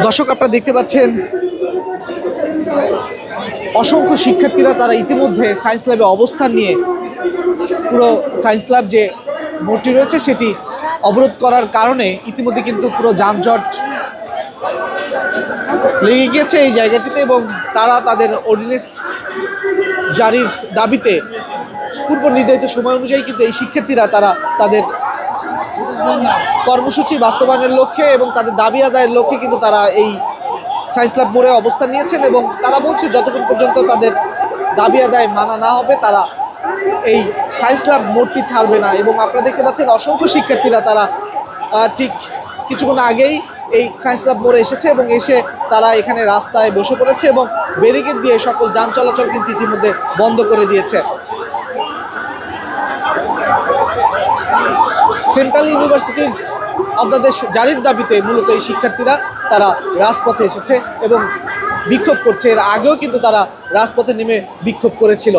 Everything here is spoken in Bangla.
দর্শক, আপনারা দেখতে পাচ্ছেন অসংখ্য শিক্ষার্থীরা তারা ইতিমধ্যে সায়েন্স ল্যাবে অবস্থান নিয়ে পুরো সায়েন্স ল্যাব যে মোড়টি রয়েছে সেটি অবরোধ করার কারণে ইতিমধ্যে কিন্তু পুরো যানজট লেগে গিয়েছে এই জায়গাটিতে এবং তারা তাদের অর্ডিন্যান্স জারির দাবিতে পূর্ব নির্ধারিত সময় অনুযায়ী কিন্তু এই শিক্ষার্থীরা তারা তাদের কর্মসূচি বাস্তবায়নের লক্ষ্যে এবং তাদের দাবি আদায়ের লক্ষ্যে কিন্তু তারা এই সায়েন্স ল্যাব মোড়ে অবস্থান নিয়েছেন এবং তারা বলছে যতক্ষণ পর্যন্ত তাদের দাবি আদায় মানা না হবে তারা এই সায়েন্স ল্যাব মোড়টি ছাড়বে না। এবং আপনারা দেখতে পাচ্ছেন অসংখ্য শিক্ষার্থীরা তারা ঠিক কিছুক্ষণ আগেই এই সায়েন্স ল্যাব মোড়ে এসেছে এবং এসে তারা এখানে রাস্তায় বসে পড়েছে এবং ব্যারিকেড দিয়ে সকল যান চলাচল কিন্তু ইতিমধ্যে বন্ধ করে দিয়েছে। সেন্ট্রাল ইউনিভার্সিটির অধ্যাদেশ জারির দাবিতে মূলত এই শিক্ষার্থীরা তারা রাজপথে এসেছে এবং বিক্ষোভ করছে। এর আগেও কিন্তু তারা রাজপথে নেমে বিক্ষোভ করেছিল।